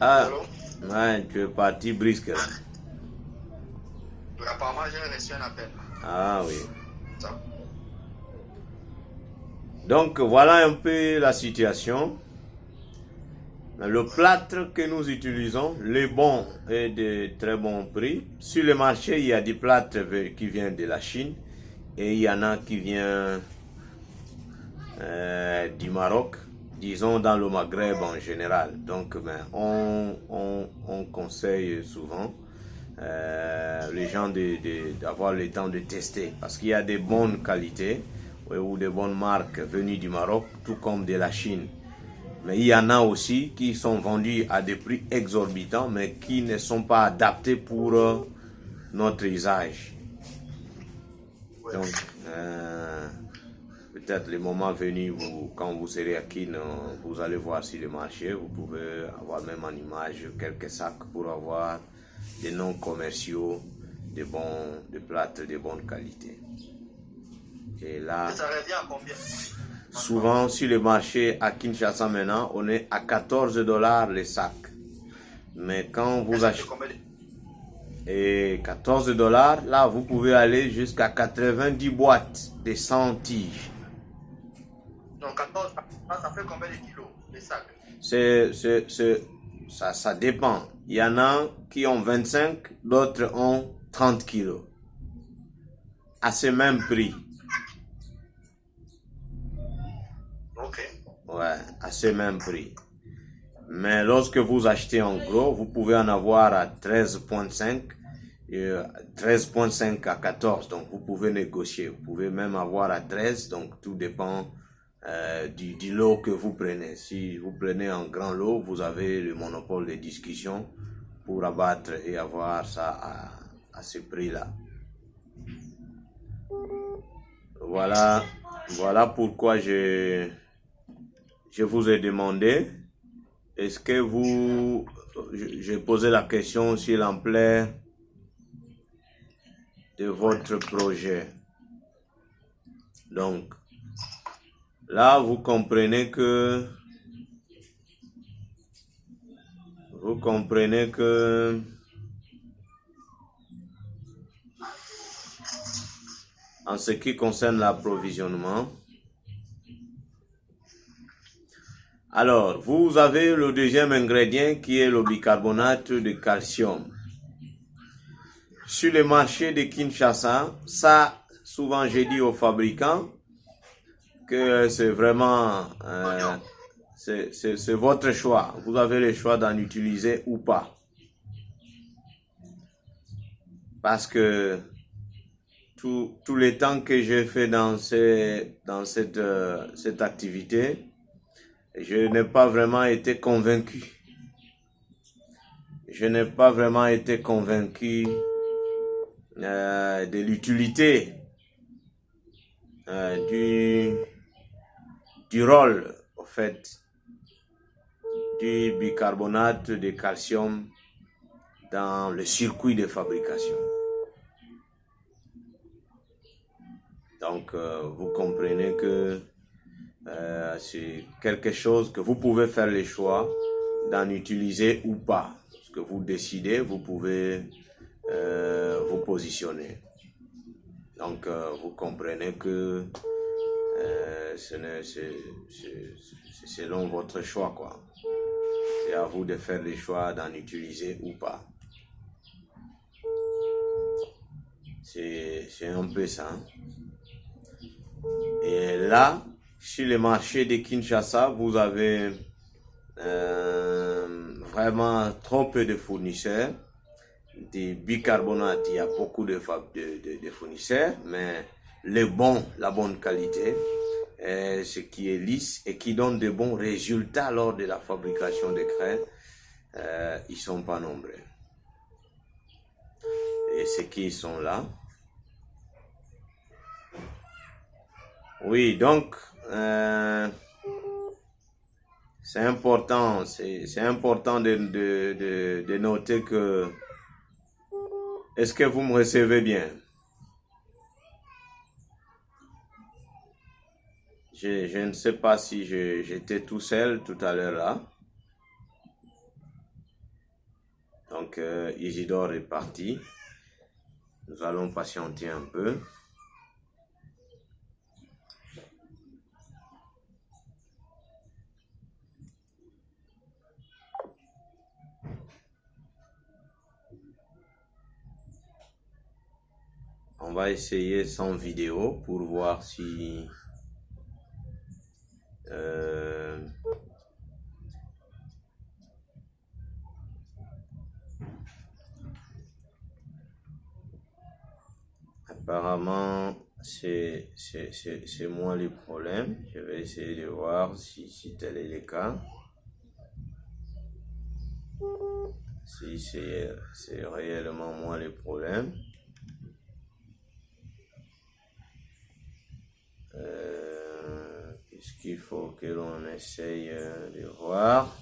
Ah, Allô? ouais, tu es parti brisque là. Apparemment, j'ai reçu un appel. Ah oui. Ça- Donc voilà un peu la situation. Le plâtre que nous utilisons, les bons et de très bons prix. Sur le marché, il y a des plâtres qui viennent de la Chine et il y en a qui viennent du Maroc, disons dans le Maghreb en général. Donc on conseille souvent les gens d'avoir le temps de tester parce qu'il y a des bonnes qualités ou des bonnes marques venues du Maroc, tout comme de la Chine. Mais il y en a aussi qui sont vendus à des prix exorbitants, mais qui ne sont pas adaptés pour notre usage. ouais. Donc, peut-être le moment venu, quand vous serez à Kin, vous allez voir sur le marché, vous pouvez avoir même en image quelques sacs pour avoir des noms commerciaux, des plâtres de bonne qualité. Et là, Et ça revient à combien? souvent sur le marché à Kinshasa maintenant, on est à 14 dollars le sac. Mais quand vous achetez Combien et 14 dollars, là vous pouvez aller jusqu'à 90 boîtes de 100 tiges. Donc 14, ça fait combien de kilos, les sacs? Ça dépend. Il y en a qui ont 25, d'autres ont 30 kilos. À ce même prix. Ok. Ouais, à ce même prix. Mais lorsque vous achetez en gros, vous pouvez en avoir à 13,5, 13,5 à 14. Donc vous pouvez négocier. Vous pouvez même avoir à 13. Donc tout dépend du lot que vous prenez. Si vous prenez un grand lot, vous avez le monopole de discussion pour abattre et avoir ça à ce prix-là. Voilà pourquoi je vous ai demandé. Est-ce que j'ai posé la question sur l'ampleur de votre projet. Donc, là, vous comprenez que en ce qui concerne l'approvisionnement, alors, vous avez le deuxième ingrédient qui est le bicarbonate de calcium. Sur le marché de Kinshasa, ça, souvent j'ai dit aux fabricants que c'est vraiment, c'est votre choix. Vous avez le choix d'en utiliser ou pas. Parce que tout le temps que j'ai fait dans cette activité, je n'ai pas vraiment été convaincu. Je n'ai pas vraiment été convaincu de l'utilité du rôle, au fait, du bicarbonate de calcium dans le circuit de fabrication. Donc, vous comprenez que c'est quelque chose que vous pouvez faire le choix d'en utiliser ou pas. Ce que vous décidez, vous pouvez vous positionner. Donc, vous comprenez que c'est selon votre choix, quoi. C'est à vous de faire le choix d'en utiliser ou pas. C'est un peu ça. Et là, sur le marché de Kinshasa, vous avez vraiment trop peu de fournisseurs. Des bicarbonates, il y a beaucoup de fournisseurs, mais les bons, la bonne qualité, ce qui est lisse et qui donne de bons résultats lors de la fabrication des craies, ils sont pas nombreux. Et ceux qui sont là. Oui, donc c'est important, c'est important de noter que est-ce que vous me recevez bien? Je ne sais pas si j'étais tout seul tout à l'heure là. Donc, Isidore est parti. Nous allons patienter un peu. On va essayer sans vidéo pour voir si apparemment c'est moi le problème. Je vais essayer de voir si tel est le cas. Si c'est réellement moi le problème. Puisqu'il faut que l'on essaye de voir.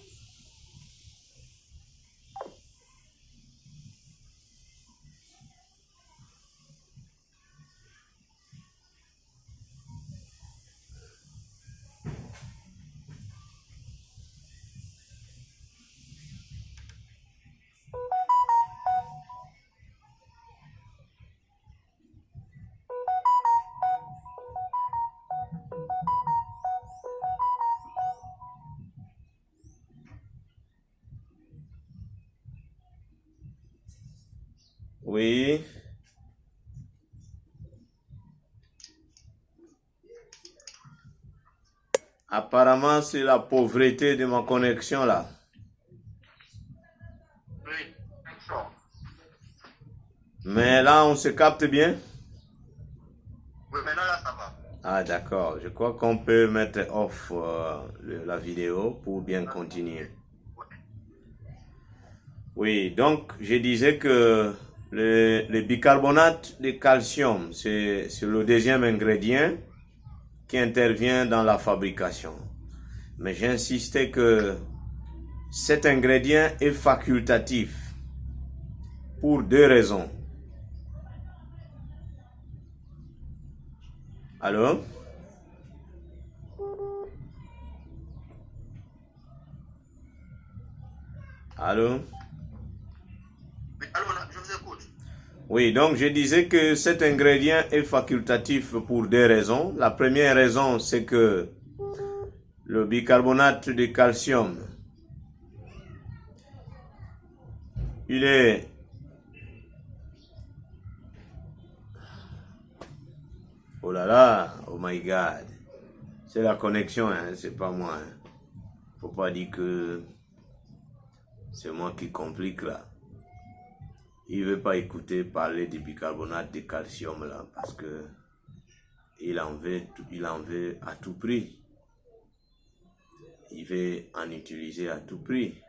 Oui. Apparemment, c'est la pauvreté de ma connexion là. Oui, d'accord. Mais là, on se capte bien. Oui, maintenant là, ça va. Ah, d'accord. Je crois qu'on peut mettre off la vidéo pour bien continuer. Oui, donc je disais que le bicarbonate de calcium, c'est le deuxième ingrédient qui intervient dans la fabrication. Mais j'insistais que cet ingrédient est facultatif pour deux raisons. Allô? Allô? Oui, allô, je vous écoute. Oui, donc je disais que cet ingrédient est facultatif pour deux raisons. La première raison, c'est que le bicarbonate de calcium, il est oh là là, oh my God, c'est la connexion, hein, c'est pas moi. Hein. Faut pas dire que c'est moi qui complique là. Il veut pas écouter parler du bicarbonate de calcium là parce que il en veut à tout prix. Il veut en utiliser à tout prix.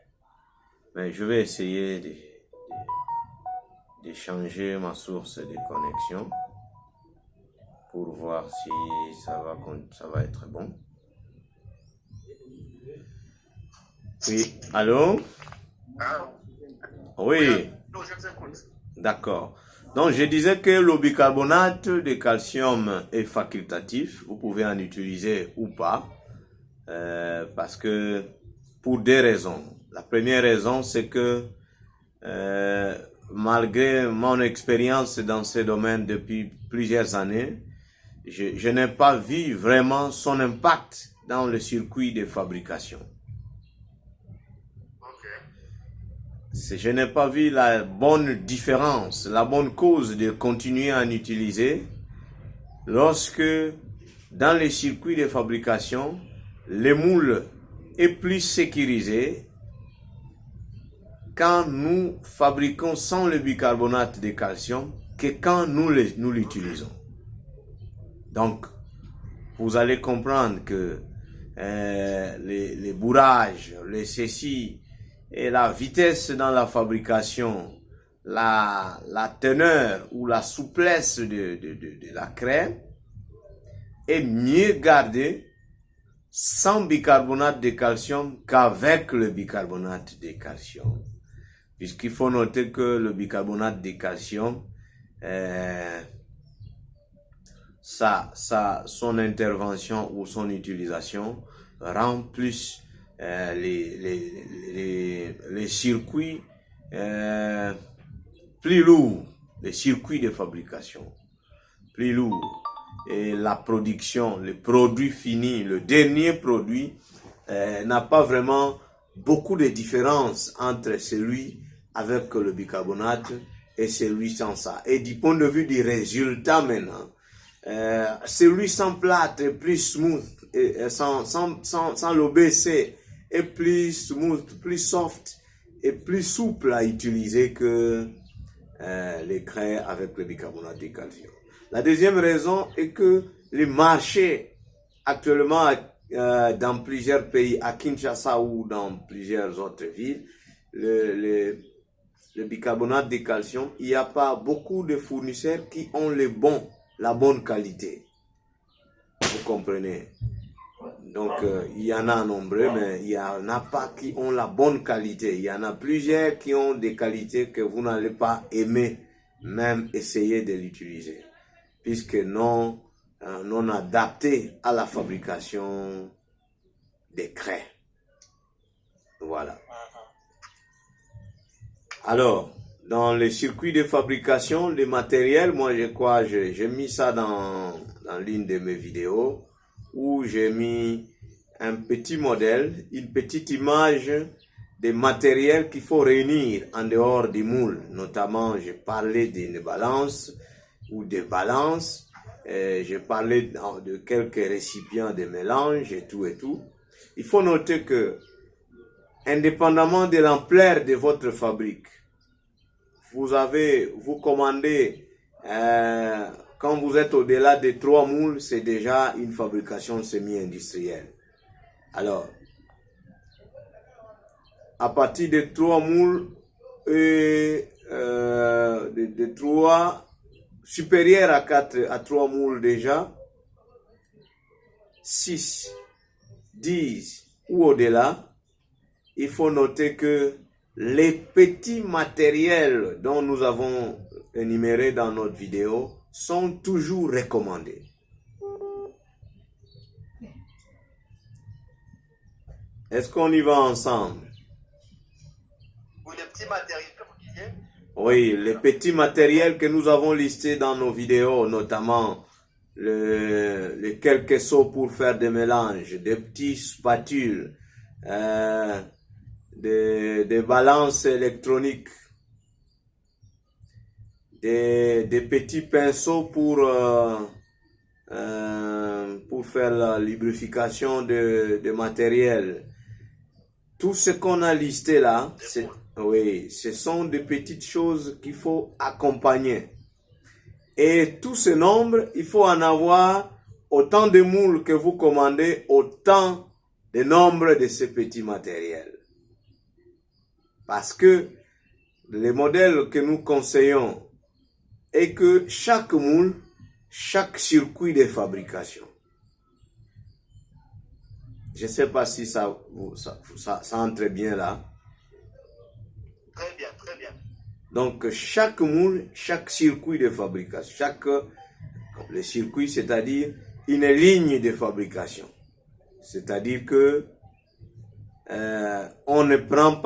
Mais je vais essayer de changer ma source de connexion pour voir si ça va être bon. Oui, allô? Allô? Oui. Non, je vous écoute. D'accord. Donc, je disais que le bicarbonate de calcium est facultatif. Vous pouvez en utiliser ou pas. Parce que, pour deux raisons. La première raison, c'est que, malgré mon expérience dans ce domaine depuis plusieurs années, je n'ai pas vu vraiment son impact dans le circuit de fabrication. Je n'ai pas vu la bonne différence, la bonne cause de continuer à en utiliser lorsque dans les circuits de fabrication, le moule est plus sécurisé quand nous fabriquons sans le bicarbonate de calcium que quand nous l'utilisons. Donc, vous allez comprendre que les bourrages, les ceci, et la vitesse dans la fabrication, la teneur ou la souplesse de la crème est mieux gardée sans bicarbonate de calcium qu'avec le bicarbonate de calcium. Puisqu'il faut noter que le bicarbonate de calcium, son intervention ou son utilisation rend plus les circuits plus lourd, les circuits de fabrication, plus lourd, et la production, le produit fini, le dernier produit n'a pas vraiment beaucoup de différence entre celui avec le bicarbonate et celui sans ça. Et du point de vue du résultat maintenant, celui sans plâtre est plus smooth, et sans l'OBC est plus smooth, plus soft et plus souple à utiliser que les craies avec le bicarbonate de calcium. La deuxième raison est que le marché actuellement dans plusieurs pays, à Kinshasa ou dans plusieurs autres villes, le bicarbonate de calcium, il n'y a pas beaucoup de fournisseurs qui ont la bonne qualité. Vous comprenez? Donc, il y en a nombreux, mais il n'y en a pas qui ont la bonne qualité. Il y en a plusieurs qui ont des qualités que vous n'allez pas aimer même essayer de l'utiliser, puisque non adapté à la fabrication des craies. Voilà. Alors, dans les circuits de fabrication, les matériels, moi j'ai mis ça dans l'une de mes vidéos, où j'ai mis un petit modèle, une petite image des matériels qu'il faut réunir en dehors du moule. Notamment, j'ai parlé d'une balance ou des balances, j'ai parlé de quelques récipients de mélange et tout et tout. Il faut noter que, indépendamment de l'ampleur de votre fabrique, vous commandez, quand vous êtes au-delà de 3 moules, c'est déjà une fabrication semi-industrielle. Alors, à partir de 3 moules et de 3 supérieurs à 3 moules déjà, 6, 10 ou au-delà, il faut noter que les petits matériels dont nous avons énumérés dans notre vidéo sont toujours recommandés. Est-ce qu'on y va ensemble? Pour les petits matériels que vous disiez? Oui, les petits matériels que nous avons listés dans nos vidéos, notamment les quelques seaux pour faire des mélanges, des petits spatules, des balances électroniques, des petits pinceaux pour faire la lubrification de matériel. Tout ce qu'on a listé là, ce sont des petites choses qu'il faut accompagner. Et tout ce nombre, il faut en avoir autant de moules que vous commandez, autant de nombre de ces petits matériels. Parce que le modèle que nous conseillons est que chaque moule, chaque circuit de fabrication. Je ne sais pas si ça entre bien là. Très bien, très bien. Donc, chaque moule, chaque circuit de fabrication, le circuit, c'est-à-dire une ligne de fabrication. C'est-à-dire que on ne prend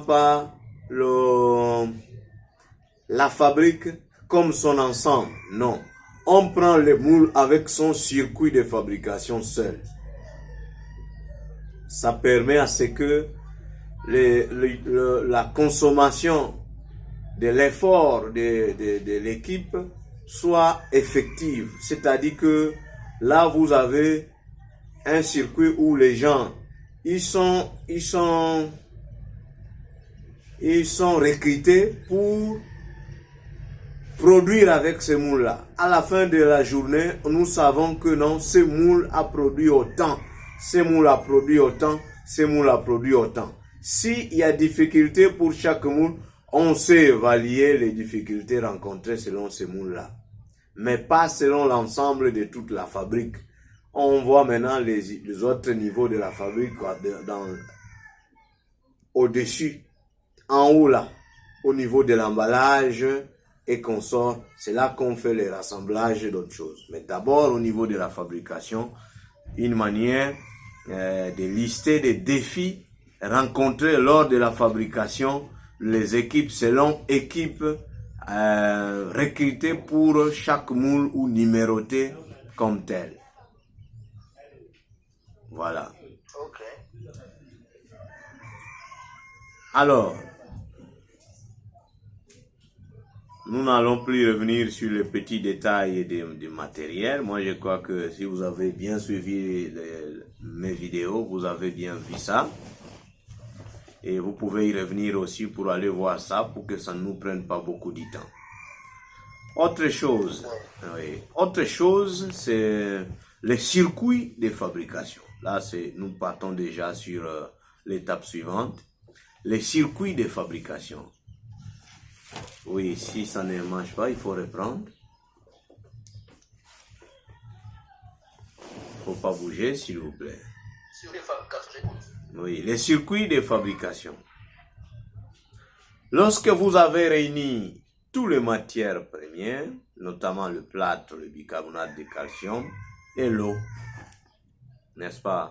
pas la fabrique comme son ensemble. Non. On prend le moule avec son circuit de fabrication seul. Ça permet à ce que la consommation de l'effort de l'équipe soit effective. C'est-à-dire que là, vous avez un circuit où les gens, ils sont recrutés pour produire avec ce moule-là. À la fin de la journée, nous savons que non, ce moule a produit autant, ce moule a produit autant, ce moule a produit autant. S'il y a difficulté pour chaque moule, on sait évaluer les difficultés rencontrées selon ce moule-là. Mais pas selon l'ensemble de toute la fabrique. On voit maintenant les autres niveaux de la fabrique au-dessus, en haut là, au niveau de l'emballage et qu'on sort. C'est là qu'on fait les rassemblages et d'autres choses. Mais d'abord, au niveau de la fabrication, une manière de lister des défis rencontrés lors de la fabrication, les équipes selon équipes recrutées pour chaque moule ou numérotées comme tel. Voilà. Ok. Alors, nous n'allons plus revenir sur les petits détails du matériel. Moi, je crois que si vous avez bien suivi mes vidéos, vous avez bien vu ça. Et vous pouvez y revenir aussi pour aller voir ça, pour que ça ne nous prenne pas beaucoup de temps. Autre chose, oui. Autre chose, c'est les circuits de fabrication. Là, nous partons déjà sur l'étape suivante. Les circuits de fabrication. Oui, si ça ne marche pas, il faut reprendre. Il ne faut pas bouger, s'il vous plaît. Sur les fabrications. Oui, les circuits de fabrication. Lorsque vous avez réuni toutes les matières premières, notamment le plâtre, le bicarbonate de calcium et l'eau, n'est-ce pas?